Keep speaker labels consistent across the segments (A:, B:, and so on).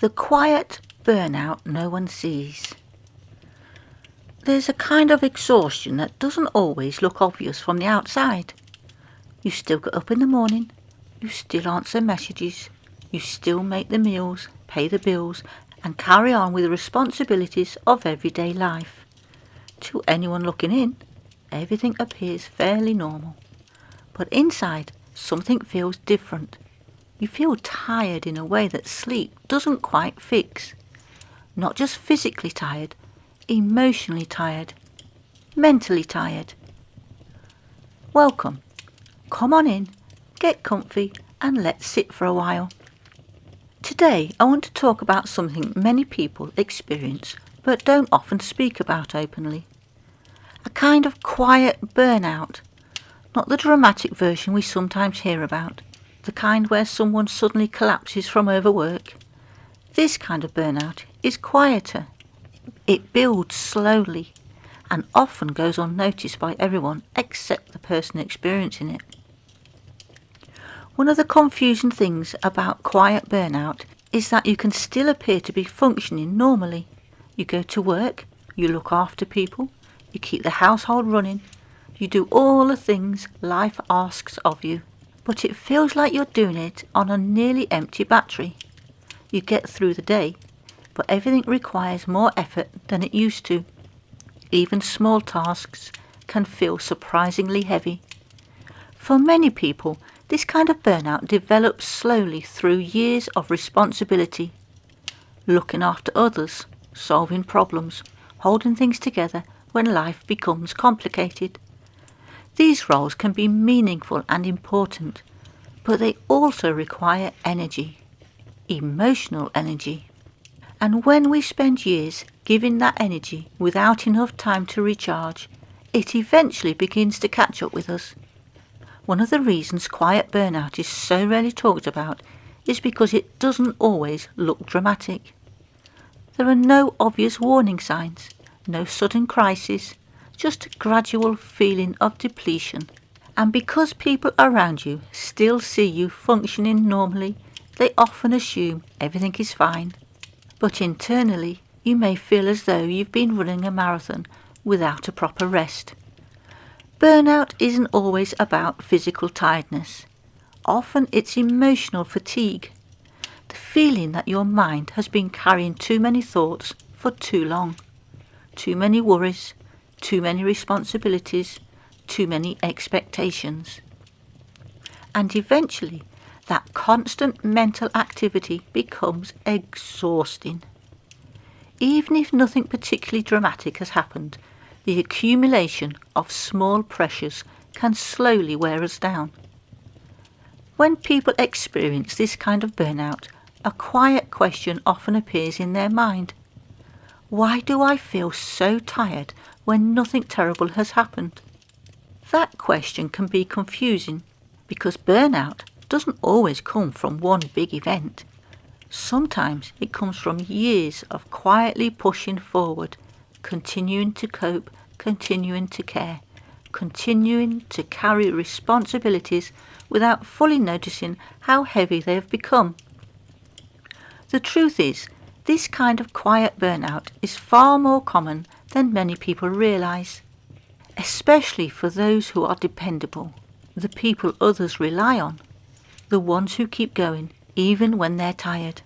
A: The quiet burnout no one sees. There's a kind of exhaustion that doesn't always look obvious from the outside. You still get up in the morning, you still answer messages, you still make the meals, pay the bills, and carry on with the responsibilities of everyday life. To anyone looking in, everything appears fairly normal. But inside, something feels different. You feel tired in a way that sleep doesn't quite fix. Not just physically tired, emotionally tired, mentally tired. Welcome. Come on in, get comfy, and let's sit for a while. Today I want to talk about something many people experience but don't often speak about openly. A kind of quiet burnout. Not the dramatic version we sometimes hear about, the kind where someone suddenly collapses from overwork. This kind of burnout is quieter. It builds slowly and often goes unnoticed by everyone except the person experiencing it. One of the confusing things about quiet burnout is that you can still appear to be functioning normally. You go to work, you look after people, you keep the household running, you do all the things life asks of you. But it feels like you're doing it on a nearly empty battery. You get through the day, but everything requires more effort than it used to. Even small tasks can feel surprisingly heavy. For many people, this kind of burnout develops slowly through years of responsibility. Looking after others, solving problems, holding things together when life becomes complicated. These roles can be meaningful and important, but they also require energy, emotional energy. And when we spend years giving that energy without enough time to recharge, it eventually begins to catch up with us. One of the reasons quiet burnout is so rarely talked about is because it doesn't always look dramatic. There are no obvious warning signs, no sudden crisis, just a gradual feeling of depletion. And because people around you still see you functioning normally, they often assume everything is fine. But internally, you may feel as though you've been running a marathon without a proper rest. Burnout isn't always about physical tiredness. Often it's emotional fatigue. The feeling that your mind has been carrying too many thoughts for too long. Too many worries, too many responsibilities, too many expectations. And eventually, that constant mental activity becomes exhausting. Even if nothing particularly dramatic has happened, the accumulation of small pressures can slowly wear us down. When people experience this kind of burnout, a quiet question often appears in their mind. Why do I feel so tired when nothing terrible has happened? That question can be confusing because burnout doesn't always come from one big event. Sometimes it comes from years of quietly pushing forward, continuing to cope, continuing to care, continuing to carry responsibilities without fully noticing how heavy they have become. The truth is, this kind of quiet burnout is far more common than many people realise, especially for those who are dependable, the people others rely on, the ones who keep going even when they're tired.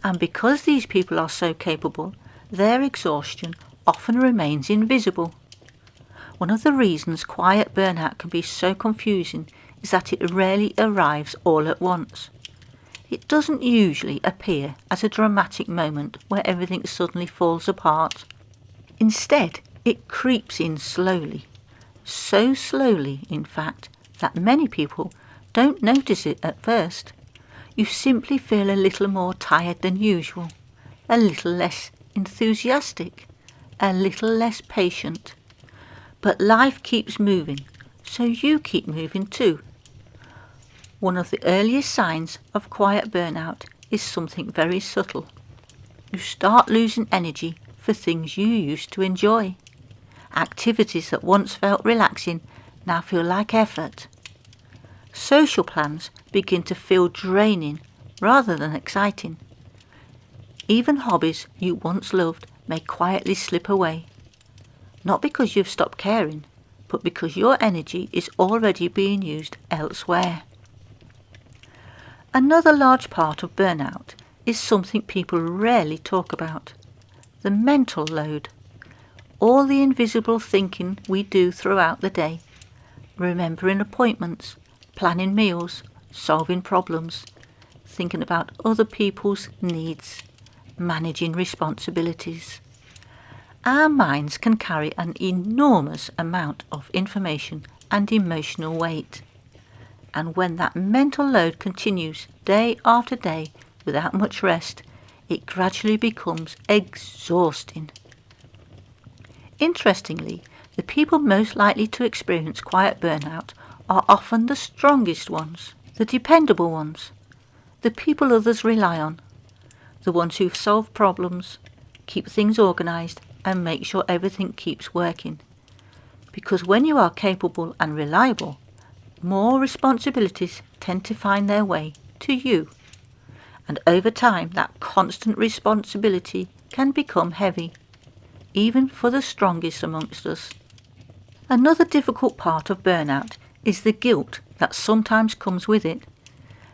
A: And because these people are so capable, their exhaustion often remains invisible. One of the reasons quiet burnout can be so confusing is that it rarely arrives all at once. It doesn't usually appear as a dramatic moment where everything suddenly falls apart. Instead, it creeps in slowly. So slowly, in fact, that many people don't notice it at first. You simply feel a little more tired than usual, a little less enthusiastic, a little less patient. But life keeps moving, so you keep moving too. One of the earliest signs of quiet burnout is something very subtle. You start losing energy for things you used to enjoy. Activities that once felt relaxing now feel like effort. Social plans begin to feel draining rather than exciting. Even hobbies you once loved may quietly slip away, not because you've stopped caring, but because your energy is already being used elsewhere. Another large part of burnout is something people rarely talk about: the mental load. All the invisible thinking we do throughout the day, remembering appointments, planning meals, solving problems, thinking about other people's needs, managing responsibilities. Our minds can carry an enormous amount of information and emotional weight. And when that mental load continues day after day without much rest, it gradually becomes exhausting. Interestingly, the people most likely to experience quiet burnout are often the strongest ones, the dependable ones, the people others rely on, the ones who solve problems, keep things organised and make sure everything keeps working. Because when you are capable and reliable, more responsibilities tend to find their way to you. And over time, that constant responsibility can become heavy, even for the strongest amongst us. Another difficult part of burnout is the guilt that sometimes comes with it.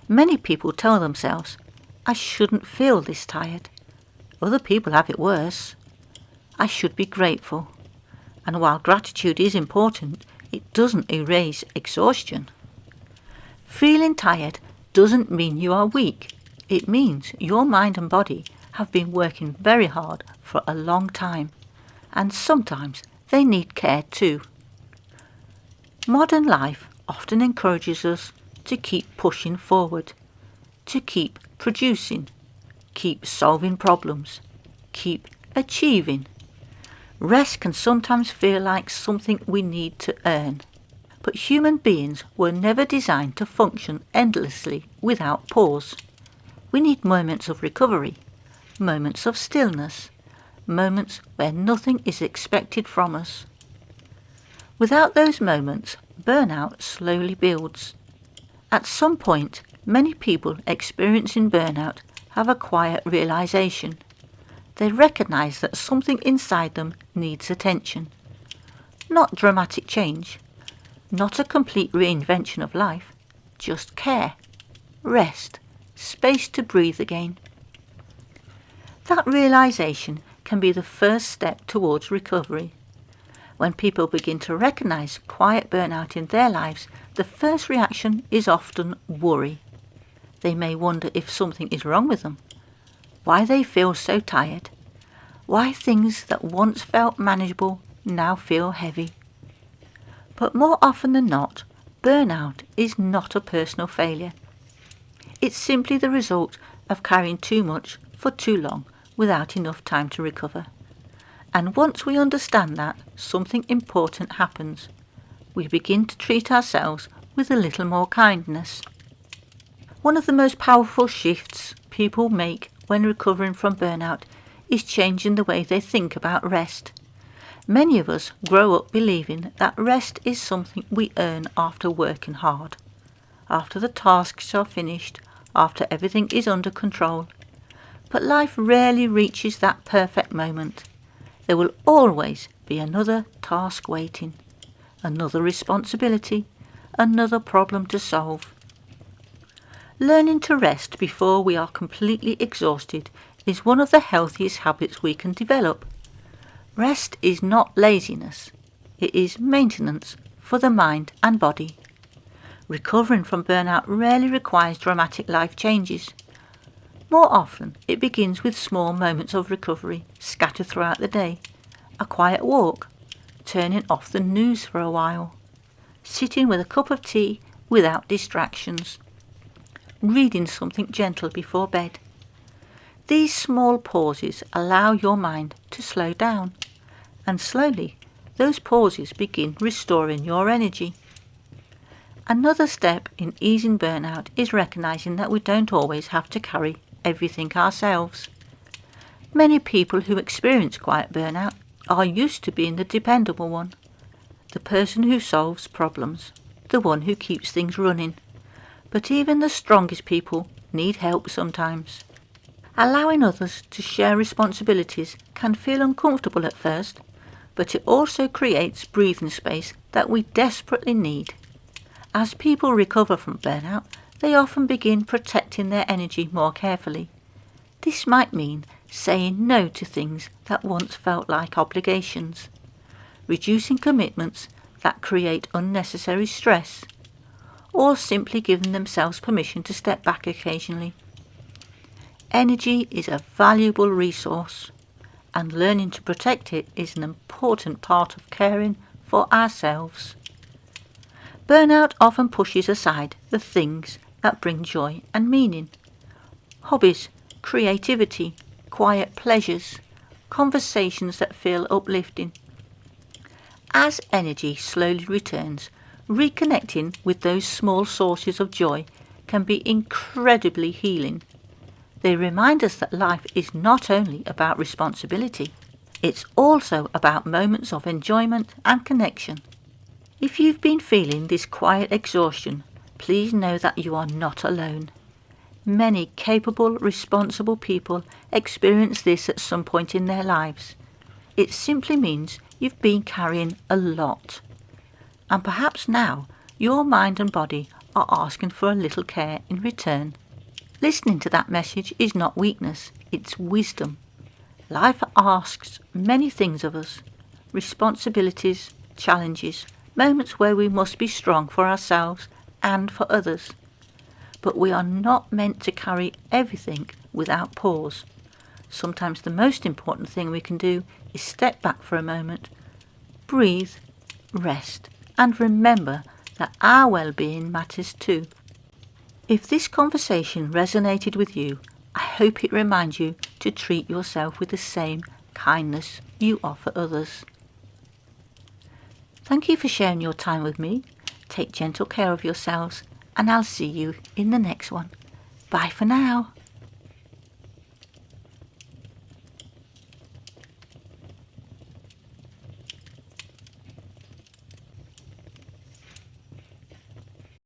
A: Many people tell themselves, "I shouldn't feel this tired. Other people have it worse. I should be grateful." And while gratitude is important, it doesn't erase exhaustion. Feeling tired doesn't mean you are weak. It means your mind and body have been working very hard for a long time, and sometimes they need care too. Modern life often encourages us to keep pushing forward, to keep producing, keep solving problems, keep achieving. Rest can sometimes feel like something we need to earn. But human beings were never designed to function endlessly without pause. We need moments of recovery, moments of stillness, moments where nothing is expected from us. Without those moments, burnout slowly builds. At some point, many people experiencing burnout have a quiet realization. They recognize that something inside them needs attention. Not dramatic change, not a complete reinvention of life, just care, rest, space to breathe again. That realization can be the first step towards recovery. When people begin to recognize quiet burnout in their lives, the first reaction is often worry. They may wonder if something is wrong with them, why they feel so tired, why things that once felt manageable now feel heavy. But more often than not, burnout is not a personal failure. It's simply the result of carrying too much for too long without enough time to recover. And once we understand that, something important happens. We begin to treat ourselves with a little more kindness. One of the most powerful shifts people make when recovering from burnout is changing the way they think about rest. Many of us grow up believing that rest is something we earn after working hard, after the tasks are finished, after everything is under control. But life rarely reaches that perfect moment. There will always be another task waiting, another responsibility, another problem to solve. Learning to rest before we are completely exhausted is one of the healthiest habits we can develop. Rest is not laziness, it is maintenance for the mind and body. Recovering from burnout rarely requires dramatic life changes. More often, it begins with small moments of recovery scattered throughout the day. A quiet walk, turning off the news for a while, sitting with a cup of tea without distractions, reading something gentle before bed. These small pauses allow your mind to slow down, and slowly those pauses begin restoring your energy. Another step in easing burnout is recognizing that we don't always have to carry everything ourselves. Many people who experience quiet burnout are used to being the dependable one, the person who solves problems, the one who keeps things running. But even the strongest people need help sometimes. Allowing others to share responsibilities can feel uncomfortable at first, but it also creates breathing space that we desperately need. As people recover from burnout, they often begin protecting their energy more carefully. This might mean saying no to things that once felt like obligations, reducing commitments that create unnecessary stress, or simply giving themselves permission to step back occasionally. Energy is a valuable resource, and learning to protect it is an important part of caring for ourselves. Burnout often pushes aside the things that bring joy and meaning. Hobbies, creativity, quiet pleasures, conversations that feel uplifting. As energy slowly returns, reconnecting with those small sources of joy can be incredibly healing. They remind us that life is not only about responsibility, it's also about moments of enjoyment and connection. If you've been feeling this quiet exhaustion, please know that you are not alone. Many capable, responsible people experience this at some point in their lives. It simply means you've been carrying a lot. And perhaps now your mind and body are asking for a little care in return. Listening to that message is not weakness, it's wisdom. Life asks many things of us: responsibilities, challenges, moments where we must be strong for ourselves and for others. But we are not meant to carry everything without pause. Sometimes the most important thing we can do is step back for a moment, breathe, rest, and remember that our well-being matters too. If this conversation resonated with you, I hope it reminds you to treat yourself with the same kindness you offer others. Thank you for sharing your time with me. Take gentle care of yourselves, and I'll see you in the next one. Bye for now.